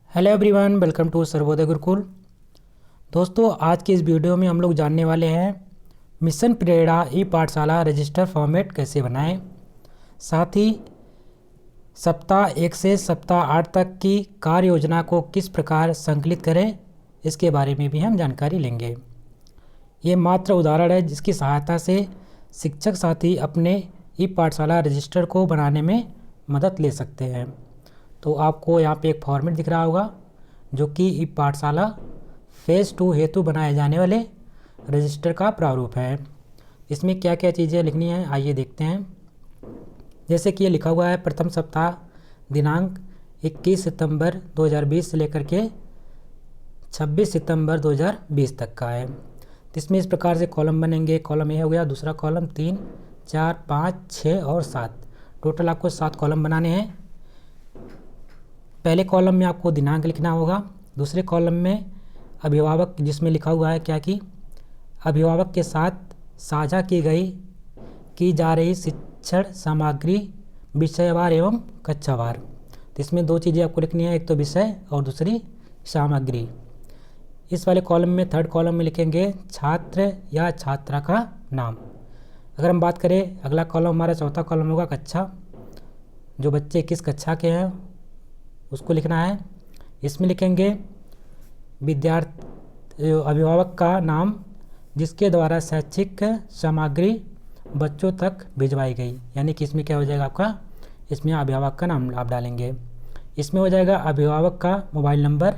Hello everyone, welcome to Sarvodaya Gurukul. दोस्तों, आज की इस वीडियो में हम लोग जानने वाले हैं मिशन प्रेरणा ई पाठशाला रजिस्टर फॉर्मेट कैसे बनाएं। साथ ही सप्ताह 1 से सप्ताह 8 तक की कार्य योजना को किस प्रकार संकलित करें, इसके बारे में भी हम जानकारी लेंगे। ये मात्र उदाहरण है जिसकी सहायता से शिक्षक साथी अपने ई पाठशाला रजिस्टर को बनाने में मदद ले सकते हैं। तो आपको यहाँ पे एक फॉर्मेट दिख रहा होगा जो कि ई पाठशाला फेज़ 2 हेतु बनाए जाने वाले रजिस्टर का प्रारूप है। इसमें क्या क्या चीज़ें लिखनी है, आइए देखते हैं। जैसे कि ये लिखा हुआ है, प्रथम सप्ताह दिनांक 21 सितंबर 2020 से लेकर के 26 सितंबर 2020 तक का है। तो इसमें इस प्रकार से कॉलम बनेंगे। कॉलम ये हो गया, दूसरा कॉलम 3, 4, 5, 6 और 7, टोटल आपको 7 कॉलम बनाने हैं। पहले कॉलम में आपको दिनांक लिखना होगा, दूसरे कॉलम में अभिभावक, जिसमें लिखा हुआ है क्या कि अभिभावक के साथ साझा की जा रही शिक्षण सामग्री विषयवार एवं कक्षावार। तो इसमें 2 चीज़ें आपको लिखनी है, एक तो विषय और दूसरी सामग्री। इस वाले कॉलम में, थर्ड कॉलम में लिखेंगे छात्र या छात्रा का नाम। अगर हम बात करें, अगला कॉलम हमारा चौथा कॉलम होगा कक्षा, जो बच्चे किस कक्षा के हैं उसको लिखना है। इसमें लिखेंगे विद्यार्थी अभिभावक का नाम जिसके द्वारा शैक्षिक सामग्री बच्चों तक भिजवाई गई, यानी कि इसमें क्या हो जाएगा आपका, इसमें अभिभावक का नाम आप डालेंगे। इसमें हो जाएगा अभिभावक का मोबाइल नंबर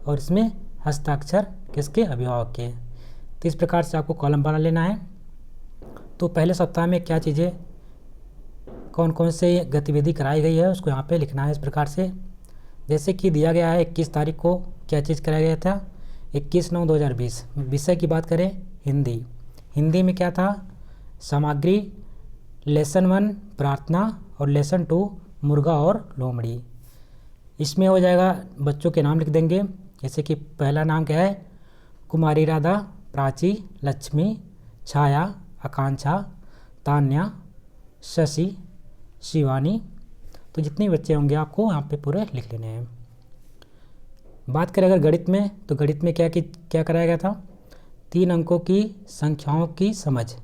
और इसमें हस्ताक्षर किसके, अभिभावक के। तो इस प्रकार से आपको कॉलम बना लेना है। तो पहले सप्ताह में क्या चीज़ें, कौन कौन से गतिविधि कराई गई है उसको यहाँ पे लिखना है इस प्रकार से। जैसे कि दिया गया है 21 तारीख को क्या चीज़ कराया गया था, 21/9/2020। विषय की बात करें हिंदी, हिंदी में क्या था, सामग्री लेसन 1 प्रार्थना और लेसन 2 मुर्गा और लोमड़ी। इसमें हो जाएगा बच्चों के नाम लिख देंगे। जैसे कि पहला नाम क्या है, कुमारी राधा, प्राची, लक्ष्मी, छाया, आकांक्षा, तान्या, शशि, शिवानी। तो जितने बच्चे होंगे आपको यहाँ पे पूरे लिख लेने हैं। बात करें अगर गणित में, तो गणित में क्या कराया गया था, 3 अंकों की संख्याओं की समझ,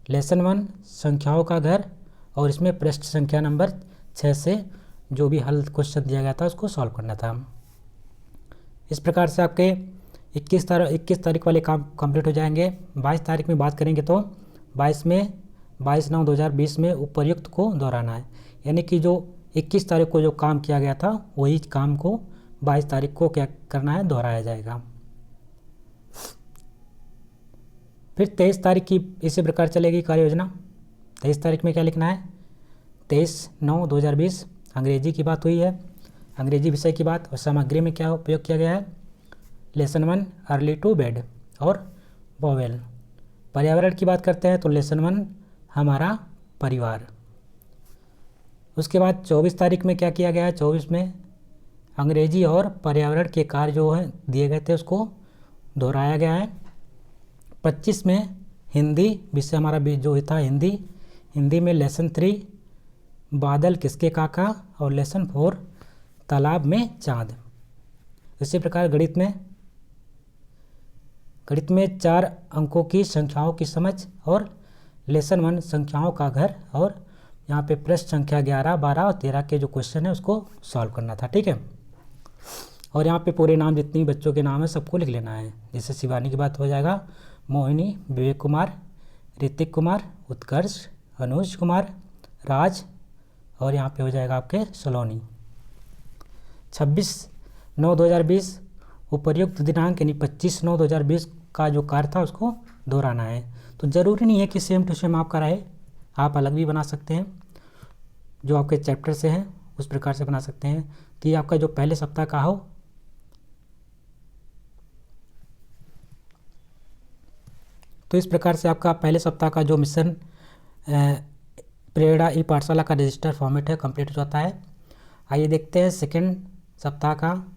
लेसन 1 संख्याओं का घर, और इसमें पृष्ठ संख्या नंबर 6 से जो भी हल क्वेश्चन दिया गया था उसको सॉल्व करना था। इस प्रकार से आपके 21 तारीख वाले काम कंप्लीट हो जाएंगे। 22 तारीख में बात करेंगे तो 22/9/2020 में उपर्युक्त को दोहराना है, यानी कि जो 21 तारीख को जो काम किया गया था वही काम को 22 तारीख को क्या करना है, दोहराया जाएगा। फिर 23 तारीख की इसी प्रकार चलेगी कार्य योजना। 23 तारीख में क्या लिखना है, 23/9/2020 अंग्रेजी की बात हुई है, अंग्रेजी विषय की बात। और सामग्री में क्या उपयोग किया गया है, लेसन 1 अर्ली टू बेड और वोवेल। पर्यावरण की बात करते हैं तो लेसन 1 हमारा परिवार। उसके बाद 24 तारीख में क्या किया गया है, 24 में अंग्रेजी और पर्यावरण के कार्य जो है दिए गए थे उसको दोहराया गया है। 25 में हिंदी विषय हमारा जो था हिंदी, हिंदी में लेसन 3 बादल किसके काका और लेसन 4 तालाब में चांद। इसी प्रकार गणित में 4 अंकों की संख्याओं की समझ और लेसन 1 संख्याओं का घर, और यहाँ पे पृष्ठ संख्या 11, 12 और 13 के जो क्वेश्चन है उसको सॉल्व करना था, ठीक है। और यहाँ पे पूरे नाम जितनी बच्चों के नाम है सबको लिख लेना है। जैसे शिवानी की बात हो जाएगा, मोहिनी, विवेक कुमार, ऋतिक कुमार, उत्कर्ष, अनुज कुमार, राज, और यहाँ पे हो जाएगा आपके सलोनी। 26/9/2020 उपर्युक्त दिनांक यानी 25/9/2020 का जो कार्य था उसको दोहराना है। तो ज़रूरी नहीं है कि सेम टू सेम आप कराए, आप अलग भी बना सकते हैं, जो आपके चैप्टर से हैं उस प्रकार से बना सकते हैं। तो ये आपका जो पहले सप्ताह का हो, तो इस प्रकार से आपका पहले सप्ताह का जो मिशन प्रेरणा ई पाठशाला का रजिस्टर फॉर्मेट है कंप्लीट हो जाता है। आइए देखते हैं सेकंड सप्ताह का।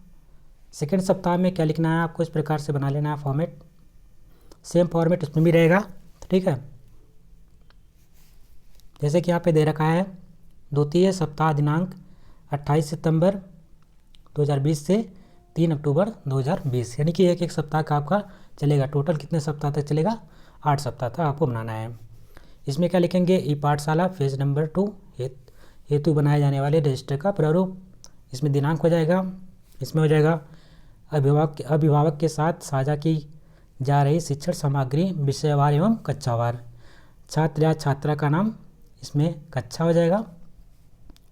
सेकंड सप्ताह में क्या लिखना है आपको, इस प्रकार से बना लेना है फॉर्मेट, सेम फॉर्मेट उसमें भी रहेगा, ठीक है। जैसे कि यहाँ पे दे रखा है द्वितीय सप्ताह दिनांक 28 सितंबर 2020 से 3 अक्टूबर 2020, यानी कि एक एक सप्ताह का आपका चलेगा। टोटल कितने सप्ताह तक चलेगा? 8 सप्ताह तक आपको बनाना है। इसमें क्या लिखेंगे? ई पाठशाला फेज नंबर 2 हेतु बनाए जाने वाले रजिस्टर का प्रारूप। इसमें दिनांक हो जाएगा, इसमें हो जाएगा अभिभावक के साथ साझा की जा रही शिक्षण सामग्री विषयवार एवं कक्षावार। छात्र या छात्रा का नाम, इसमें कक्षा हो जाएगा।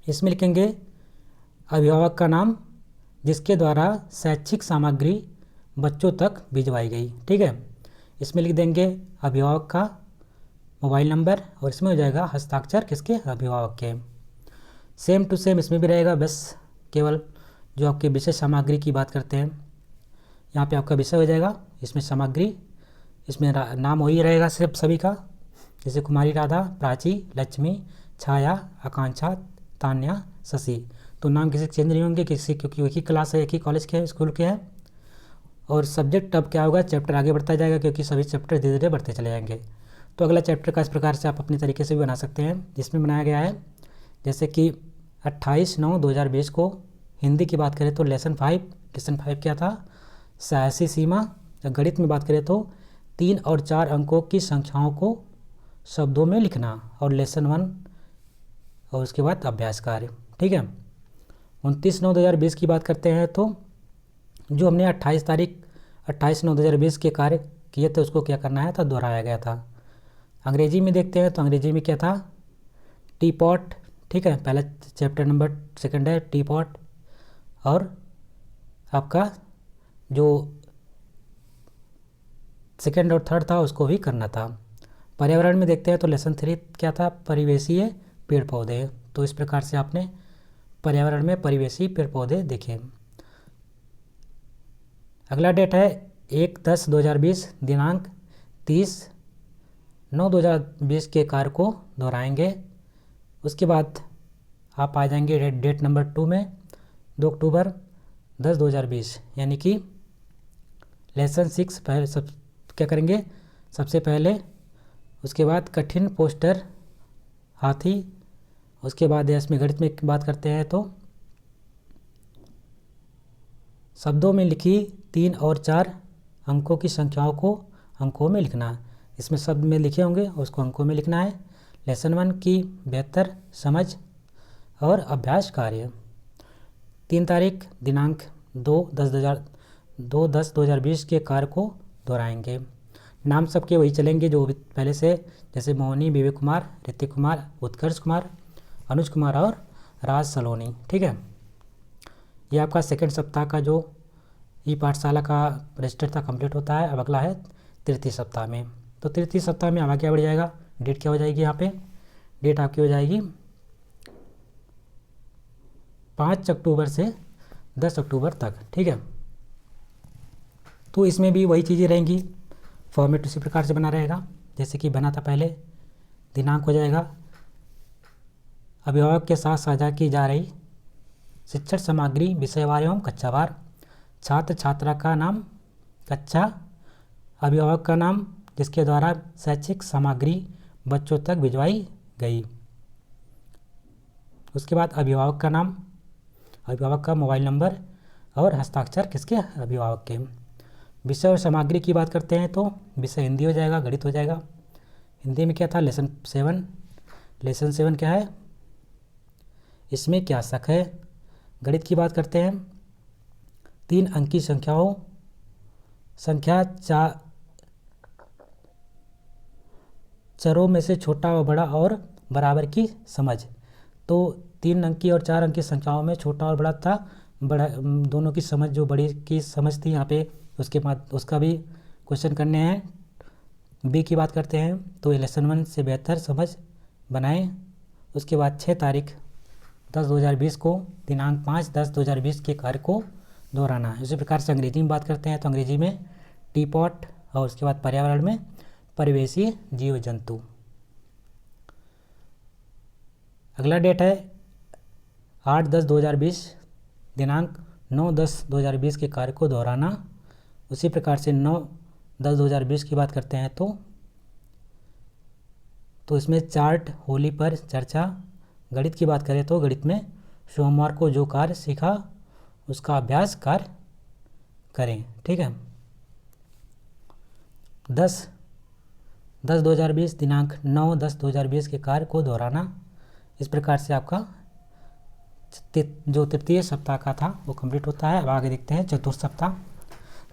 इसमें लिखेंगे अभिभावक का नाम जिसके द्वारा शैक्षिक सामग्री बच्चों तक भिजवाई गई। ठीक है, इसमें लिख देंगे अभिभावक का मोबाइल नंबर और इसमें हो जाएगा हस्ताक्षर किसके? अभिभावक के। सेम टू सेम इसमें भी रहेगा, बस केवल जो आपके विषय सामग्री की बात करते हैं यहाँ पे आपका विषय हो जाएगा, इसमें सामग्री, इसमें नाम वही रहेगा सिर्फ सभी का, जैसे कुमारी राधा, प्राची, लक्ष्मी, छाया, आकांक्षा, तान्या, शशि। तो नाम किसी चेंज नहीं होंगे किसी, क्योंकि एक ही क्लास है, एक ही कॉलेज के स्कूल के हैं। और सब्जेक्ट अब क्या होगा? चैप्टर आगे बढ़ता जाएगा क्योंकि सभी चैप्टर धीरे धीरे बढ़ते चले जाएंगे। तो अगला चैप्टर का इस प्रकार से आप अपने तरीके से भी बना सकते हैं, जिसमें बनाया गया है जैसे कि 28/9/2020 को हिंदी की बात करें तो लेसन 5 क्या था? साहसी सीमा। गणित में बात करें तो 3 और 4 अंकों की संख्याओं को शब्दों में लिखना, और लेसन 1 और उसके बाद अभ्यास कार्य। ठीक है, 29/9/2020 की बात करते हैं तो जो हमने 28/9/2020 के कार्य किए थे उसको क्या करना है? तो दोहराया गया था। अंग्रेजी में देखते हैं तो अंग्रेजी में क्या था? T pot. ठीक है, पहला चैप्टर नंबर 2 है टी पॉट, और आपका जो 2 और 3 था उसको भी करना था। पर्यावरण में देखते हैं तो लेसन 3 क्या था? परिवेशीय पेड़ पौधे। तो इस प्रकार से आपने पर्यावरण में परिवेशी पेड़ पौधे देखे। अगला डेट है 1/10/2020 दिनांक 30/9/2020 के कार्य को दोहराएंगे। उसके बाद आप आ जाएंगे डेट नंबर 2 में 2 अक्टूबर 10/2020, यानी कि लेसन 6 पहले सब क्या करेंगे? सबसे पहले, उसके बाद कठिन पोस्टर हाथी, उसके बाद इसमें गणित में बात करते हैं तो शब्दों में लिखी 3 और 4 अंकों की संख्याओं को अंकों में लिखना। इसमें शब्द में लिखे होंगे उसको अंकों में लिखना है। लेसन 1 की बेहतर समझ और अभ्यास कार्य। 3 तारीख दिनांक 2/10/2020 के कार्य को दोहराएंगे। नाम सबके वही चलेंगे जो पहले से, जैसे मोहनी, विवेक कुमार, ऋतिक कुमार, उत्कर्ष कुमार, अनुज कुमार और राज सलोनी। ठीक है, ये आपका सेकंड सप्ताह का जो ई पाठशाला का रजिस्टर था कंप्लीट होता है। अब अगला है तृतीय सप्ताह में। तो तृतीय सप्ताह में आगे क्या बढ़ जाएगा? डेट क्या हो जाएगी? यहाँ पे डेट आपकी हो जाएगी 5 अक्टूबर से 10 अक्टूबर तक। ठीक है, तो इसमें भी वही चीज़ें रहेंगी, फॉर्मेट उसी प्रकार से बना रहेगा जैसे कि बना था पहले। दिनांक हो जाएगा अभिभावक के साथ साझा की जा रही शिक्षण सामग्री विषयवार एवं कक्षावार। छात्र छात्रा का नाम, कक्षा, अभिभावक का नाम जिसके द्वारा शैक्षिक सामग्री बच्चों तक भिजवाई गई। उसके बाद अभिभावक का नाम, अभिभावक का मोबाइल नंबर और हस्ताक्षर किसके? अभिभावक के। विषय और सामग्री की बात करते हैं तो विषय हिंदी हो जाएगा, गणित हो जाएगा। हिंदी में क्या था? लेसन 7। लेसन 7 क्या है? इसमें क्या शक है? गणित की बात करते हैं 3 अंक की संख्याओं, संख्या चरों में से छोटा व बड़ा और बराबर की समझ। तो 3 अंक की और 4 अंक की संख्याओं में छोटा और बड़ा था, बड़ा दोनों की समझ, जो बड़ी की समझ थी यहाँ पे उसके बाद उसका भी क्वेश्चन करने हैं। बी की बात करते हैं तो लेसन 1 से बेहतर समझ बनाएं। उसके बाद 6 तारीख 10/2020 को दिनांक 5/10/2020 के कार्य को दोहराना है। इसी प्रकार से अंग्रेजी में बात करते हैं तो अंग्रेजी में टी पॉट, और उसके बाद पर्यावरण में परिवेशीय जीव जंतु। अगला डेट है 8/10/2020 दिनांक 9/10/2020 के कार्य को दोहराना। उसी प्रकार से 9/10/2020 की बात करते हैं तो तो इसमें चार्ट, होली पर चर्चा। गणित की बात करें तो गणित में सोमवार को जो कार्य सीखा उसका अभ्यास कार्य करें। ठीक है। 10/10/2020 दिनांक 9/10/2020 के कार्य को दोहराना। इस प्रकार से आपका जो तृतीय सप्ताह का था वो कंप्लीट होता है। अब आगे देखते हैं चतुर्थ सप्ताह।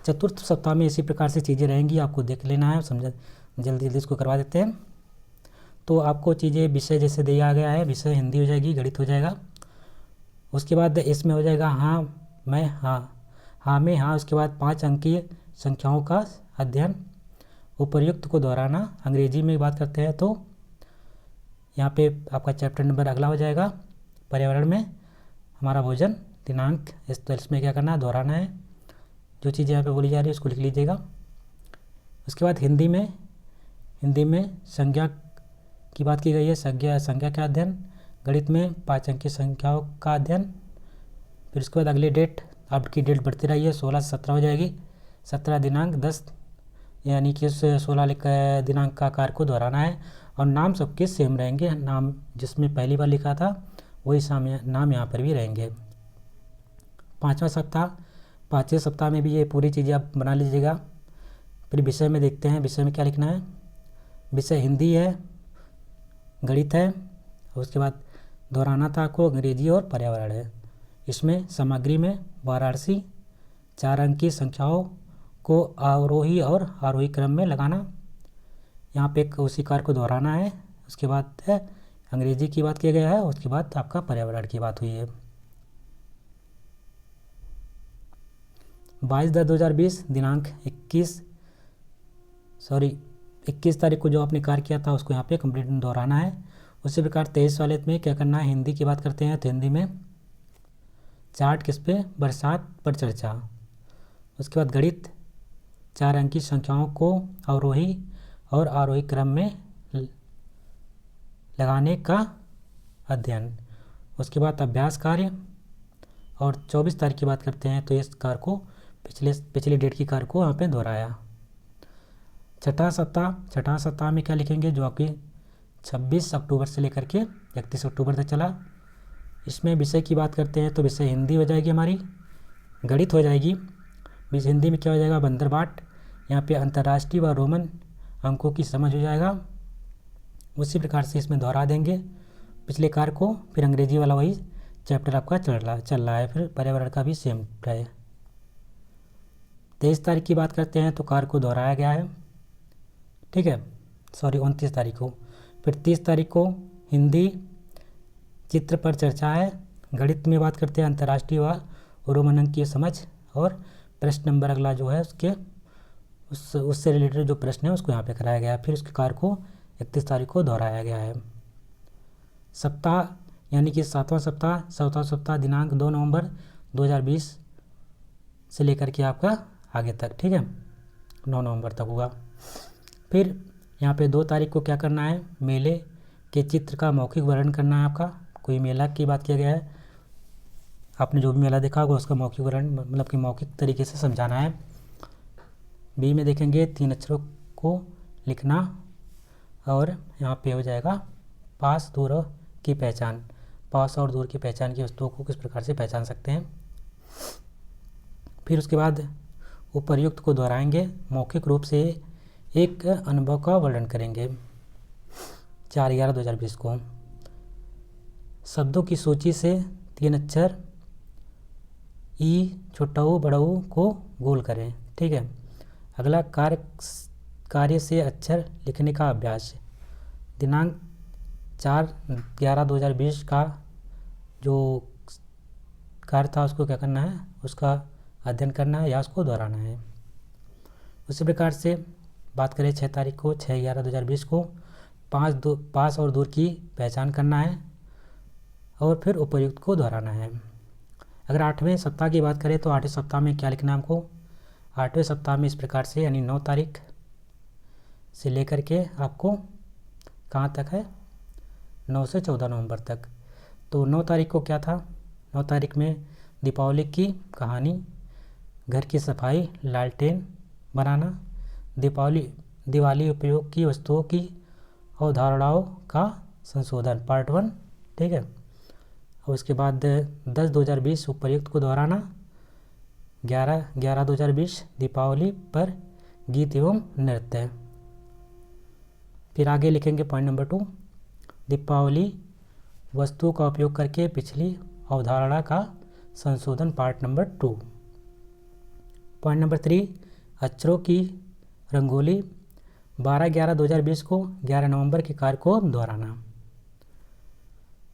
चतुर्थ सप्ताह में इसी प्रकार से चीज़ें रहेंगी, आपको देख लेना है, समझ जल्दी जल्दी इसको करवा देते हैं। तो आपको चीज़ें विषय जैसे दिया गया है, विषय हिंदी हो जाएगी, गणित हो जाएगा। उसके बाद इसमें हो जाएगा हाँ मैं हाँ, हाँ में हाँ। उसके बाद 5 अंकीय संख्याओं का अध्ययन, उपर्युक्त को दोहराना। अंग्रेजी में बात करते हैं तो यहाँ पे आपका चैप्टर नंबर अगला हो जाएगा पर्यावरण में हमारा भोजन दिनांक। इसमें क्या करना है, दोहराना है। जो चीज़ यहाँ पे बोली जा रही है उसको लिख लीजिएगा। उसके बाद हिंदी में संज्ञा की बात की गई है, संज्ञा का अध्ययन। गणित में 5 अंकीय संख्याओं का अध्ययन। फिर उसके बाद अगली डेट, आपकी डेट बढ़ती रही है, 16 से 17 हो जाएगी। 17 दिनांक 10 यानी कि 16 दिनांक का कार्य को दोहराना है। और नाम सबके सेम रहेंगे, नाम जिसमें पहली बार लिखा था वही नाम यहाँ पर भी रहेंगे। 5वां सप्ताह, 5वें सप्ताह में भी ये पूरी चीज़ें आप बना लीजिएगा। फिर विषय में देखते हैं, विषय में क्या लिखना है। विषय हिंदी है, गणित है, उसके बाद दोहराना था आपको अंग्रेजी और पर्यावरण है। इसमें सामग्री में वाराणसी 4 अंक की संख्याओं को आरोही और आरोही क्रम में लगाना। यहाँ पे उसी कार्य को दोहराना है। उसके बाद है अंग्रेजी की बात किया गया है, उसके बाद आपका पर्यावरण की बात हुई है। 22/10/2020 दिनांक 21 तारीख को जो आपने कार्य किया था उसको यहाँ पे कंप्लीट दोहराना है। उसी प्रकार 23 वाले में क्या करना है, हिंदी की बात करते हैं तो हिंदी में चार्ट किस पे, बरसात पर चर्चा। उसके बाद गणित 4 अंक की संख्याओं को अवरोही और आरोही क्रम में लगाने का अध्ययन। उसके बाद अभ्यास कार्य। और 24 तारीख की बात करते हैं तो इस कार्य को पिछले डेट की कार्य को यहाँ पे दोहराया। छठा सप्ताह में क्या लिखेंगे, जो आपकी 26 अक्टूबर से लेकर के 31 अक्टूबर तक चला। इसमें विषय की बात करते हैं तो विषय हिंदी हो जाएगी हमारी, गणित हो जाएगी। विषय हिंदी में क्या हो जाएगा, बंदरबाट। यहाँ पे अंतर्राष्ट्रीय व रोमन अंकों की समझ हो जाएगा। उसी प्रकार से इसमें दोहरा देंगे पिछले कार्य को। फिर अंग्रेजी वाला वही चैप्टर आपका चल रहा है। फिर पर्यावरण का भी सेम है। 23 तारीख की बात करते हैं तो कार्य को दोहराया गया है। ठीक है, 29 तारीख को। फिर 30 तारीख को हिंदी चित्र पर चर्चा है। गणित में बात करते हैं अंतर्राष्ट्रीय व रोमन अंक की समझ। और प्रश्न नंबर अगला जो है उससे रिलेटेड जो प्रश्न है उसको यहाँ पे कराया गया है। फिर उसके कार्य को 31 तारीख को दोहराया गया है। सप्ताह यानी कि 7वां सप्ताह दिनांक 2 नवंबर 2020 से लेकर के आपका आगे तक, ठीक है, 9 नवंबर तक होगा। फिर यहाँ पे 2 तारीख को क्या करना है, मेले के चित्र का मौखिक वर्णन करना है आपका। कोई मेला की बात किया गया है, आपने जो भी मेला देखा होगा उसका मौखिक वर्णन मतलब कि मौखिक तरीके से समझाना है। बी में देखेंगे 3 अक्षरों को लिखना। और यहाँ पे हो जाएगा पास दूर की पहचान। पास और दूर की पहचान की वस्तुओं को किस प्रकार से पहचान सकते हैं। फिर उसके बाद उपर्युक्त को दोहराएंगे, मौखिक रूप से एक अनुभव का वर्णन करेंगे। 4/11/2020 को शब्दों की सूची से 3 अक्षर ई छोटा बड़ऊ को गोल करें। ठीक है, अगला कार्य से अक्षर लिखने का अभ्यास। दिनांक 4/11/2020 का जो कार्य था उसको क्या करना है, उसका अध्ययन करना है या उसको दोहराना है। उसी प्रकार से बात करें 6 तारीख को 6/11/2020 को पास और दूर की पहचान करना है और फिर उपर्युक्त को दोहराना है। अगर 8वें सप्ताह की बात करें तो 8वें सप्ताह में क्या लिखना है हमको। 8वें सप्ताह में इस प्रकार से यानी 9 तारीख से लेकर के आपको कहाँ तक है, 9 से 14 नवंबर तक। तो 9 तारीख को क्या था, 9 तारीख में दीपावली की कहानी, घर की सफाई, लालटेन बनाना, दिवाली उपयोग की वस्तुओं की अवधारणाओं का संशोधन पार्ट 1, ठीक है। और उसके बाद 10/2020 उपर्युक्त को दोहराना, 11/11/2020 दीपावली पर गीत एवं नृत्य। फिर आगे लिखेंगे पॉइंट नंबर 2, दीपावली वस्तुओं का उपयोग करके पिछली अवधारणा का संशोधन पार्ट नंबर 2। पॉइंट नंबर 3, अक्षरों की रंगोली 12/11/2020 को 11 नवंबर के कार्य को दोहराना।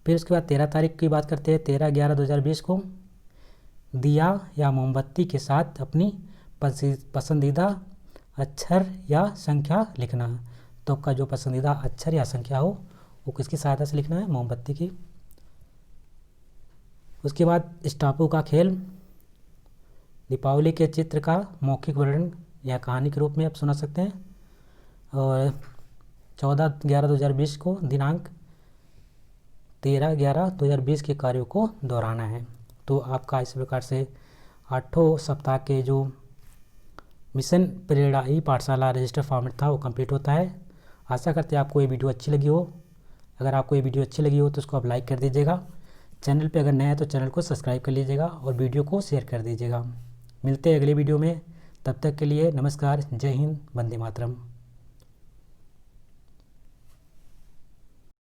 फिर उसके बाद 13 तारीख की बात करते हैं। 13/11/2020 को दिया या मोमबत्ती के साथ अपनी पसंदीदा अक्षर या संख्या लिखना। तो आपका जो पसंदीदा अक्षर या संख्या हो वो किसकी सहायता से लिखना है, मोमबत्ती की। उसके बाद स्टापू का खेल, दीपावली के चित्र का मौखिक वर्णन या कहानी के रूप में आप सुना सकते हैं। और 14/11/2020 को दिनांक 13/11/2020 के कार्यों को दोहराना है। तो आपका इस प्रकार से 8 सप्ताह के जो मिशन प्रेरणा ई पाठशाला रजिस्टर फॉर्मेट था वो कंप्लीट होता है। आशा करते हैं आपको ये वीडियो अच्छी लगी हो। अगर आपको ये वीडियो अच्छी लगी हो तो उसको आप लाइक कर दीजिएगा। चैनल पे अगर नया है तो चैनल को सब्सक्राइब कर लीजिएगा और वीडियो को शेयर कर दीजिएगा। मिलते हैं अगले वीडियो में, तब तक के लिए नमस्कार, जय हिंद, वंदे मातरम।